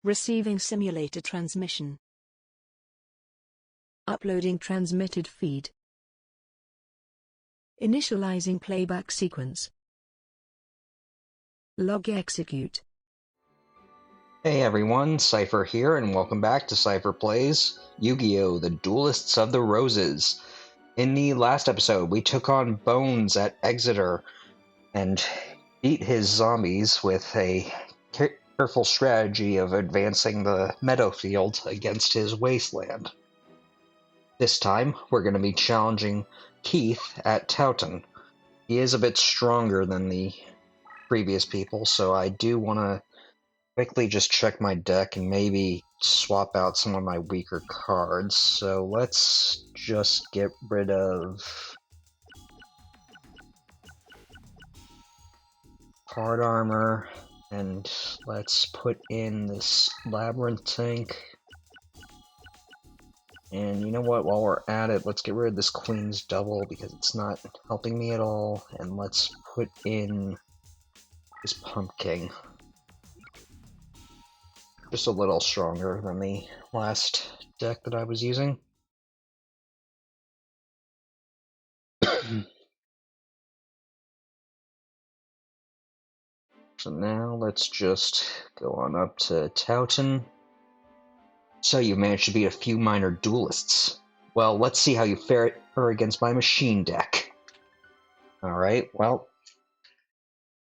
Receiving simulator transmission. Uploading transmitted feed. Initializing playback sequence. Log execute. Hey everyone, Seipher here, and welcome back to Seipher Plays Yugioh, the Duelists of the Roses. In the last episode, we took on Bones at Exeter and beat his zombies with a careful strategy of advancing the meadow field against his wasteland. This time, we're going to be challenging Keith at Towton. He is a bit stronger than the previous people, so I do want to quickly just check my deck and maybe swap out some of my weaker cards. So let's just get rid of hard armor and let's put in this labyrinth tank. And you know what, while we're at it, let's get rid of this Queen's Double because it's not helping me at all. And let's put in this Pumpkin. Just a little stronger than the last deck that I was using. So now let's just go on up to Towton. So you managed to beat a few minor duelists. Well, let's see how you fare against my machine deck. Alright, well,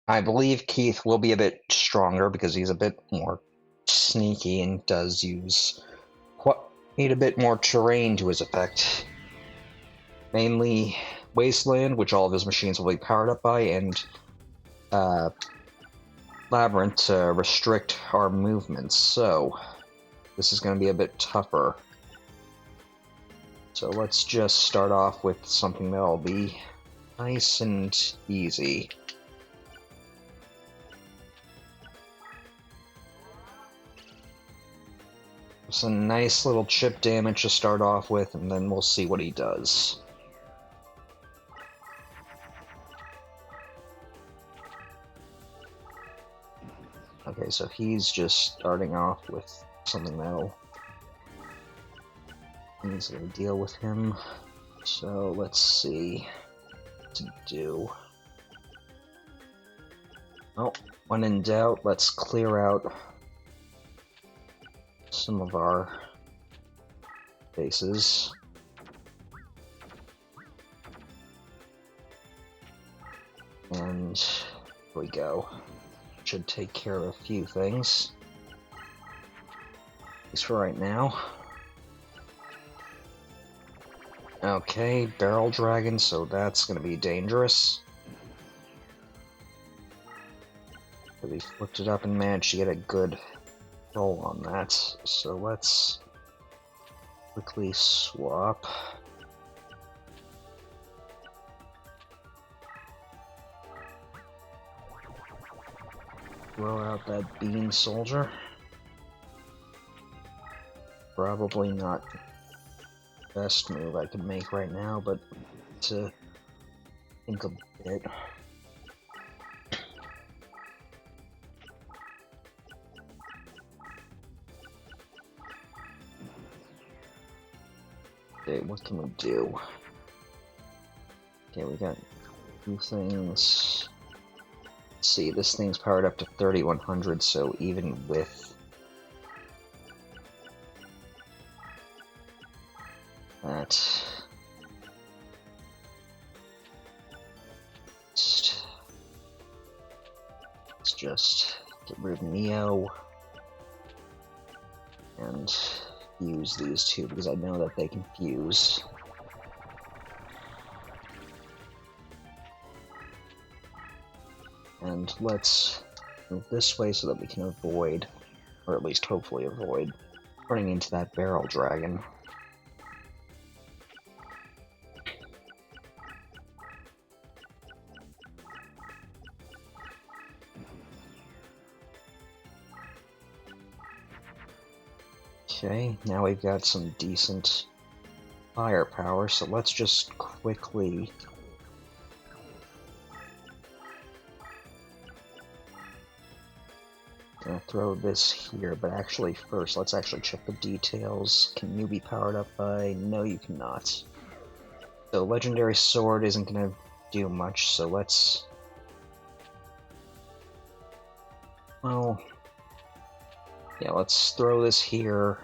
I believe Keith will be a bit stronger because he's a bit more sneaky and does use quite a bit more terrain to his effect. Mainly Wasteland, which all of his machines will be powered up by, and Labyrinth to restrict our movements. So this is going to be a bit tougher. So let's just start off with something that'll be nice and easy. Some nice little chip damage to start off with, and then we'll see what he does. Okay, so he's just starting off with something that'll easily deal with him. So let's see what to do. Oh, when in doubt, let's clear out some of our bases. And here we go. Should take care of a few things. At least for right now. Okay, barrel dragon, so that's gonna be dangerous. But he flipped it up and managed to get a good roll on that. So let's quickly swap. Throw out that bean soldier. Probably not the best move I could make right now, but to think a bit. Okay, what can we do? Okay, we got two things. Let's see, this thing's powered up to 3100, so even with that, let's just get rid of Neo and use these two because I know that they can fuse. And let's move this way so that we can avoid, or at least hopefully avoid, running into that barrel dragon. Okay, now we've got some decent firepower, so let's just quickly throw this here, but actually first, let's actually check the details. Can you be powered up by... No, you cannot. So Legendary Sword isn't going to do much, so let's... Well... Yeah, let's throw this here.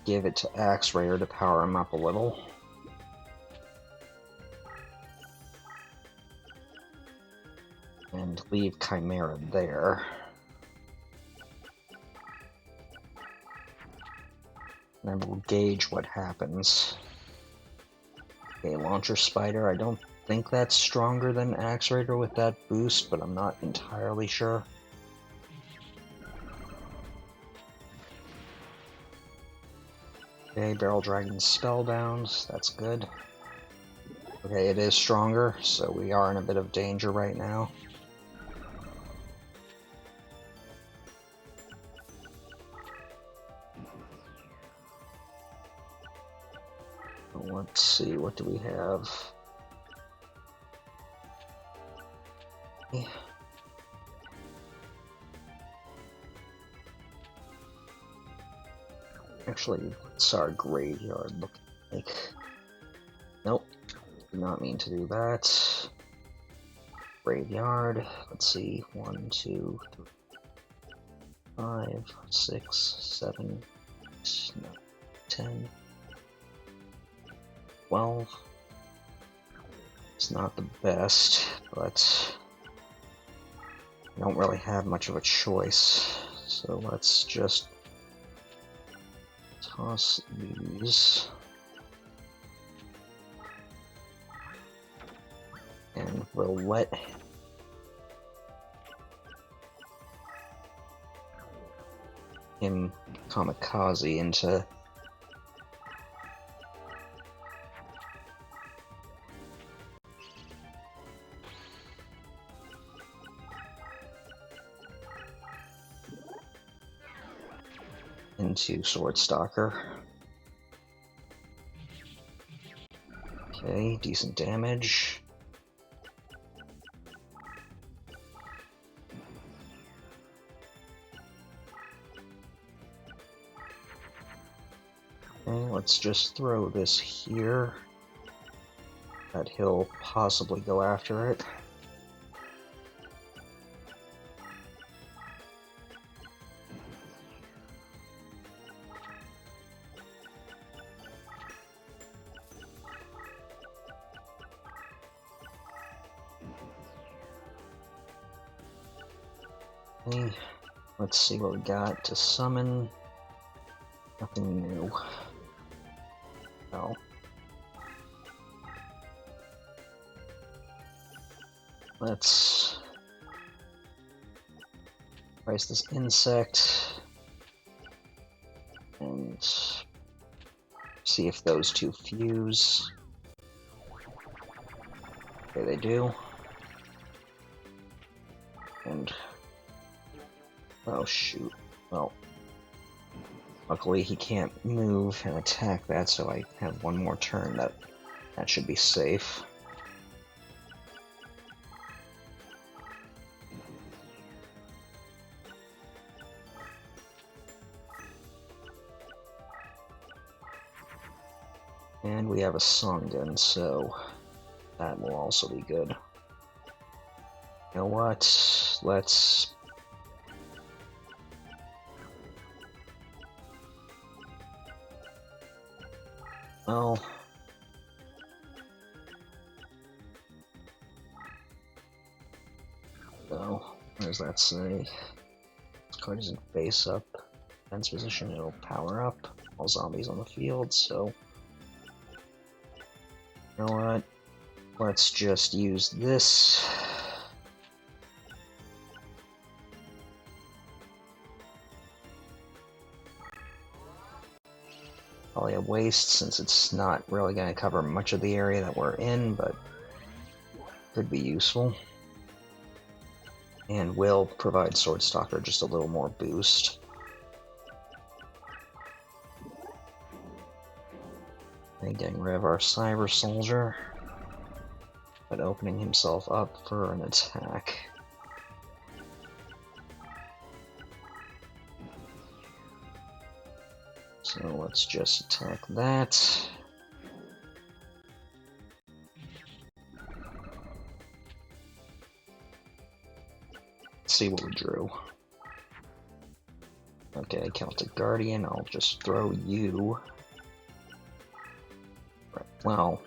Give it to AXWKSTJR to power him up a little. And leave Chimera there. And we'll gauge what happens. Okay, Launcher Spider, I don't think that's stronger than AXWKSTJR with that boost, but I'm not entirely sure. Okay, Barrel Dragon Spellbound, that's good. Okay, it is stronger, so we are in a bit of danger right now. Let's see, what do we have? Yeah. Actually, what's our graveyard looking like? Nope, did not mean to do that. Graveyard, let's see, 1, 2, 3, 5, 6, 7, 8, 9, 10, 12. It's not the best, but I don't really have much of a choice. So let's just toss these. And we'll let him kamikaze into Swordstalker. Okay, decent damage. Okay, let's just throw this here. That he'll possibly go after it. Okay, let's see what we got to summon. Nothing new. No. Let's price this insect and see if those two fuse. Okay, they do. And oh shoot. Well, luckily he can't move and attack that, so I have one more turn. That should be safe. And we have a Sogen, so that will also be good. You know what? Let's... Well... So, what does that say? This card isn't face up. Defense position, it'll power up. All zombies on the field, so... You know what? Let's just use this. Probably a waste since it's not really going to cover much of the area that we're in, but could be useful. And will provide Swordstalker just a little more boost. And getting rid of our Cyber Soldier, but opening himself up for an attack. So let's just attack that. Let's see what we drew. Okay, Celtic Guardian, I'll just throw you. Right, well.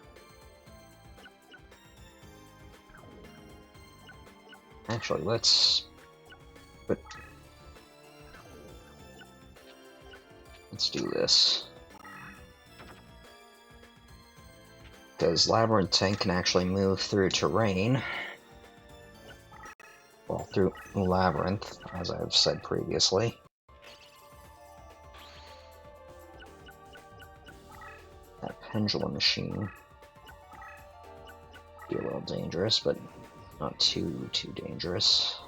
Actually, let's do this. Because Labyrinth Tank can actually move through terrain. Well, through Labyrinth, as I've said previously. That Pendulum Machine be a little dangerous, but not too dangerous.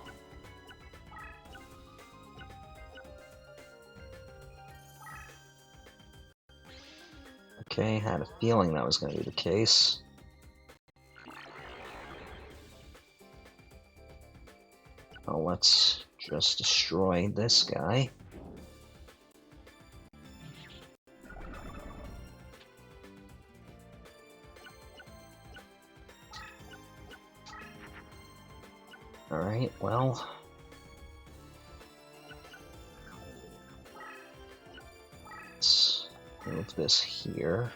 Okay, had a feeling that was going to be the case. Well, let's just destroy this guy. Alright, well. Let's move this here.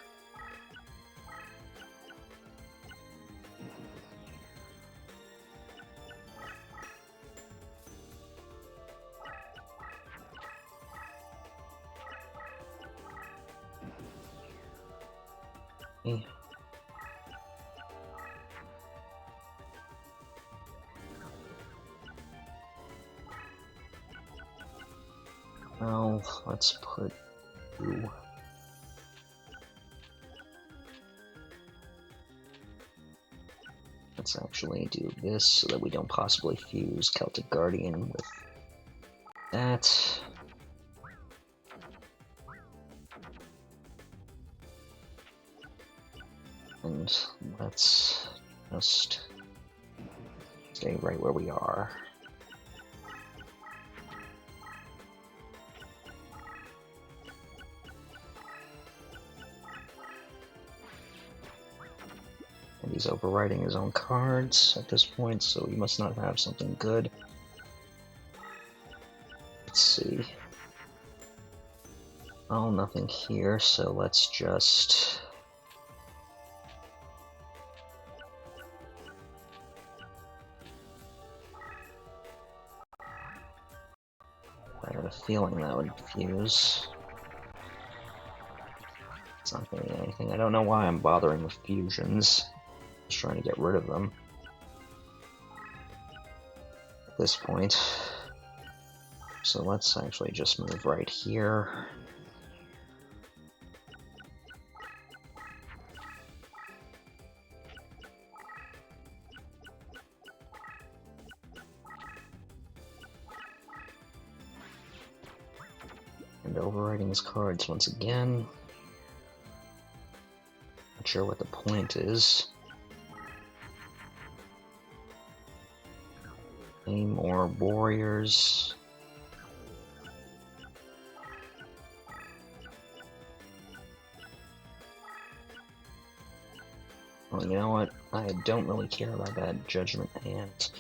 Okay. Well, let's put you. Let's actually do this so that we don't possibly fuse Celtic Guardian with that. And let's just stay right where we are. And he's overwriting his own cards at this point, so he must not have something good. Let's see. Oh, nothing here, so let's just... I had a feeling that would fuse. It's not going to be anything. I don't know why I'm bothering with fusions. Just trying to get rid of them at this point. So let's actually just move right here. And overwriting his cards once again. Not sure what the point is. Any more warriors? Well, you know what? I don't really care about that judgment hand.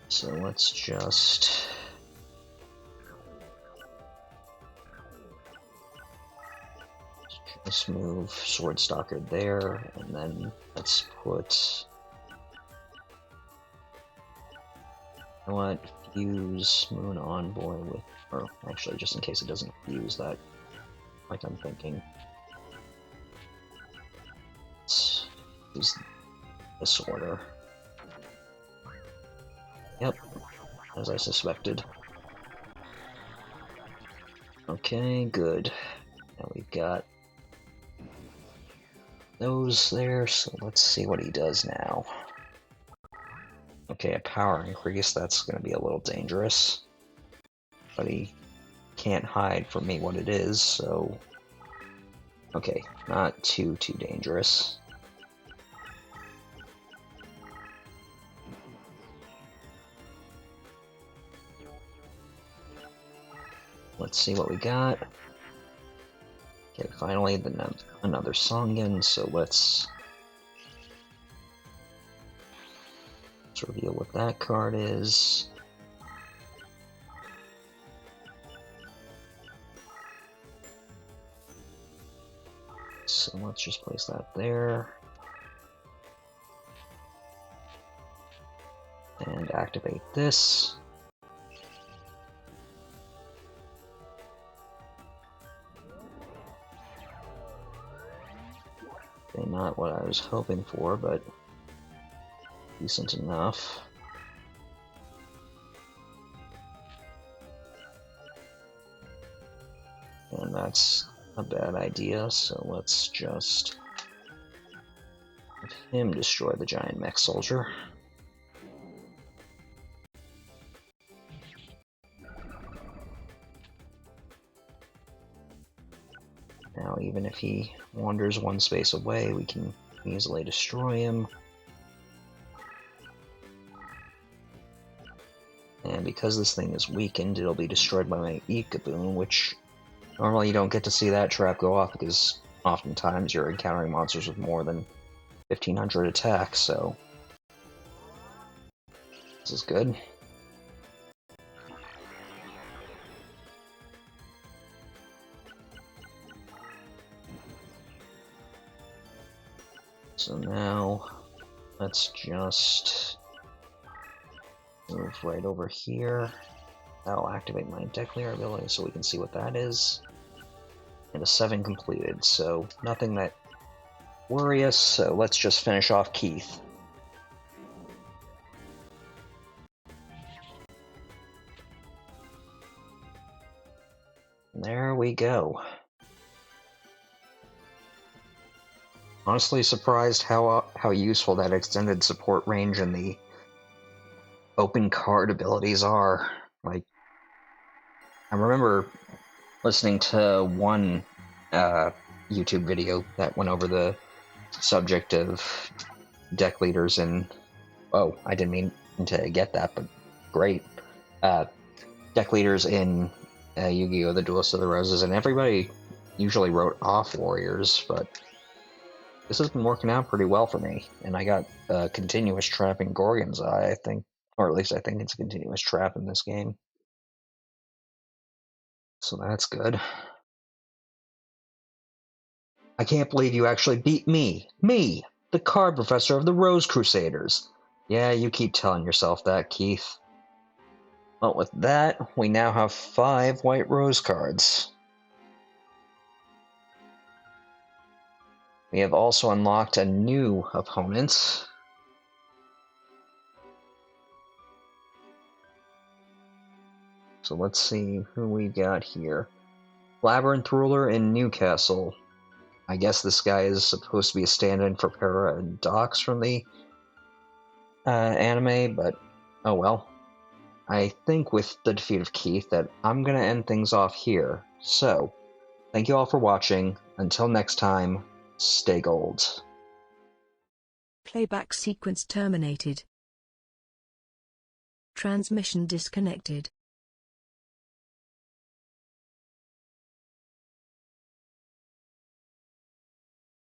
So let's just... Let's move Swordstalker there, and then let's put... You know what? Fuse Moon Envoy with... Or actually, just in case it doesn't fuse that, like I'm thinking. Let's use this order. Yep, as I suspected. Okay, good. Now we've got those there, so let's see what he does now. Okay, a power increase, that's going to be a little dangerous. But he can't hide from me what it is, so... Okay, not too dangerous. Let's see what we got. Okay, finally another Sogen, so let's reveal what that card is. So let's just place that there. And activate this. Okay, not what I was hoping for, but decent enough. And that's a bad idea, so let's just have him destroy the giant mech soldier. Now, even if he wanders one space away, we can easily destroy him. And because this thing is weakened, it'll be destroyed by my Yugioh, which normally you don't get to see that trap go off because oftentimes you're encountering monsters with more than 1500 attacks, so this is good. So now, let's just move right over here. That'll activate my deck clear ability so we can see what that is. And a 7 completed, so nothing that worry us, so let's just finish off Keith. There we go. Honestly surprised how useful that extended support range and the open card abilities are. Like, I remember listening to one YouTube video that went over the subject of deck leaders and I didn't mean to get that, but great. Deck leaders in Yu-Gi-Oh! The Duelists of the Roses, and everybody usually wrote off warriors, but this has been working out pretty well for me, and I got a continuous trap in Gorgon's Eye, I think, or at least I think it's a continuous trap in this game. So that's good. I can't believe you actually beat me! Me! The card professor of the Rose Crusaders! Yeah, you keep telling yourself that, Keith. Well, with that, we now have 5 white rose cards. We have also unlocked a new opponent. So let's see who we got here. Labyrinth Ruler in Newcastle. I guess this guy is supposed to be a stand-in for Paradox from the anime, but oh well. I think with the defeat of Keith that I'm going to end things off here. So, thank you all for watching. Until next time, stay gold. Playback sequence terminated. Transmission disconnected.